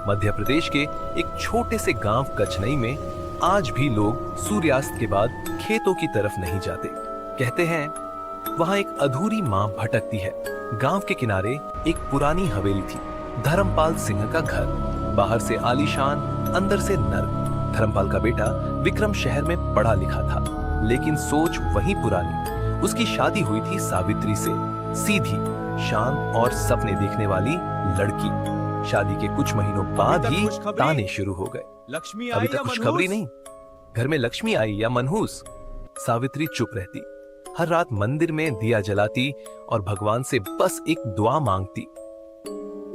मध्य प्रदेश के एक छोटे से गांव कचनई में आज भी लोग सूर्यास्त के बाद खेतों की तरफ नहीं जाते। कहते हैं वहां एक अधूरी मां भटकती है। गांव के किनारे एक पुरानी हवेली थी, धर्मपाल सिंह का घर। बाहर से आलीशान, अंदर से नर्म। धर्मपाल का बेटा विक्रम शहर में पढ़ा लिखा था, लेकिन सोच वही पुरानी। उसकी शादी हुई थी सावित्री से, सीधी, शांत और सपने देखने वाली लड़की। शादी के कुछ महीनों बाद ही ताने शुरू हो गए। लक्ष्मी अभी तक खुशखबरी नहीं। घर में लक्ष्मी आई या मनहूस? सावित्री चुप रहती, हर रात मंदिर में दिया जलाती और भगवान से बस एक दुआ मांगती,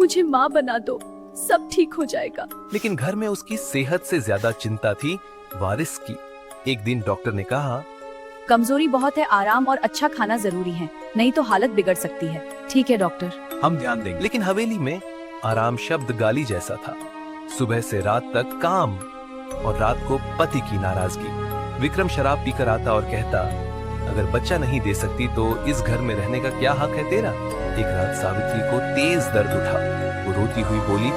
मुझे माँ बना दो, सब ठीक हो जाएगा। लेकिन घर में उसकी सेहत से ज्यादा चिंता थी वारिस की। एक दिन डॉक्टर ने कहा, कमजोरी बहुत है, आराम और अच्छा खाना जरूरी है, नहीं तो हालत बिगड़ सकती है। ठीक है डॉक्टर, हम ध्यान देंगे। लेकिन हवेली में आराम शब्द गाली जैसा था। सुबह से रात तक काम और रात को पति की नाराजगी। विक्रम शराब पीकर आता और कहता, अगर बच्चा नहीं दे सकती तो इस घर में रहने का क्या हक है तेरा? एक रात सावित्री को तेज दर्द उठा। वो रोती हुई बोली,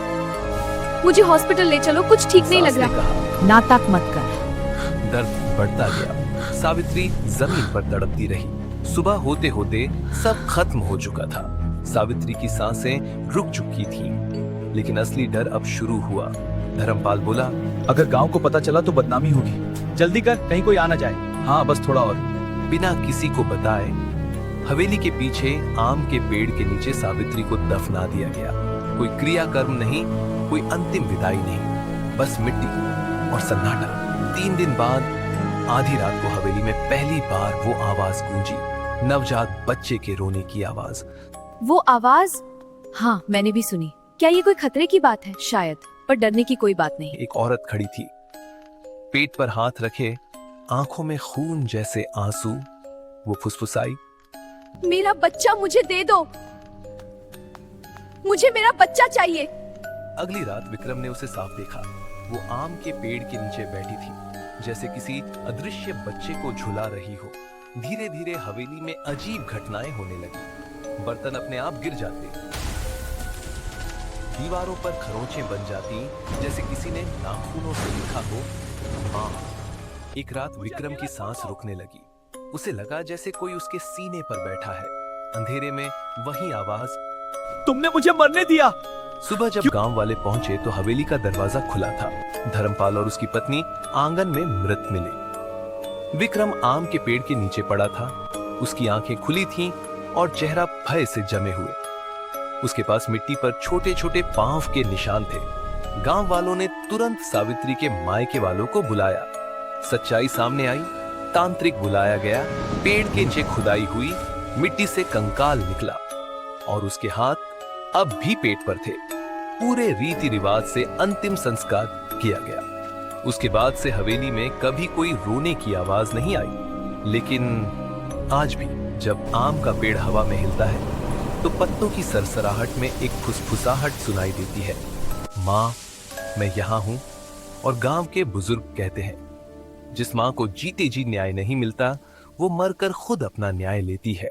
मुझे हॉस्पिटल ले चलो, कुछ ठीक नहीं लग रहा। कहा, नाटक मत कर। दर्द बढ़ता गया। सावित्री जमीन पर तड़पती रही। सुबह होते होते सब खत्म हो चुका था। सावित्री की सांसें रुक चुकी थीं, लेकिन असली डर अब शुरू हुआ। धर्मपाल बोला, अगर गांव को पता चला तो बदनामी होगी, जल्दी कर, कहीं कोई आ ना जाए। हाँ, बस थोड़ा और। बिना किसी को बताए हवेली के पीछे आम के पेड़ के नीचे सावित्री को दफना दिया गया। कोई क्रियाकर्म नहीं, कोई अंतिम विदाई नहीं, बस मिट्टी और सन्नाटा। 3 दिन बाद आधी रात को हवेली में पहली बार वो आवाज गूंजी, नवजात बच्चे के रोने की आवाज। वो आवाज? हाँ, मैंने भी सुनी। क्या ये कोई खतरे की बात है? शायद, पर डरने की कोई बात नहीं। एक औरत खड़ी थी, पेट पर हाथ रखे, आंखों में खून जैसे आंसू। वो फुसफुसाई, मेरा बच्चा मुझे दे दो, मुझे मेरा बच्चा चाहिए। अगली रात विक्रम ने उसे साफ देखा। वो आम के पेड़ के नीचे बैठी थी, जैसे किसी अदृश्य बच्चे को झुला रही हो। धीरे धीरे हवेली में अजीब घटनाएं होने लगी। बर्तन अपने आप गिर जाते, दीवारों पर खरोंचें बन जाती, जैसे किसी ने नाखूनों से लिखा हो, मां। एक रात विक्रम की सांस रुकने लगी। उसे लगा जैसे कोई उसके सीने पर बैठा है। अंधेरे में वही आवाज, तुमने मुझे मरने दिया। सुबह जब गांव वाले पहुंचे तो हवेली का दरवाजा खुला था। धर्मपाल और उसकी पत्नी आंगन में मृत मिले। विक्रम आम के पेड़ के नीचे पड़ा था। उसकी आंखें खुली थीं और चेहरा भय से जमे हुए। उसके पास मिट्टी पर छोटे छोटे पांव के निशान थे। गांव वालों ने तुरंत सावित्री के मायके वालों को बुलाया। सच्चाई सामने आई, तांत्रिक बुलाया गया। पेड़ के नीचे खुदाई हुई, मिट्टी से कंकाल निकला और उसके हाथ अब भी पेट पर थे। पूरे रीति रिवाज से अंतिम संस्कार किया गया। उसके बाद से हवेली में कभी कोई रोने की आवाज नहीं आई। लेकिन आज भी जब आम का पेड़ हवा में हिलता है तो पत्तों की सरसराहट में एक फुसफुसाहट सुनाई देती है, मां, मैं यहां हूं। और गांव के बुजुर्ग कहते हैं, जिस मां को जीते जी न्याय नहीं मिलता, वो मरकर खुद अपना न्याय लेती है।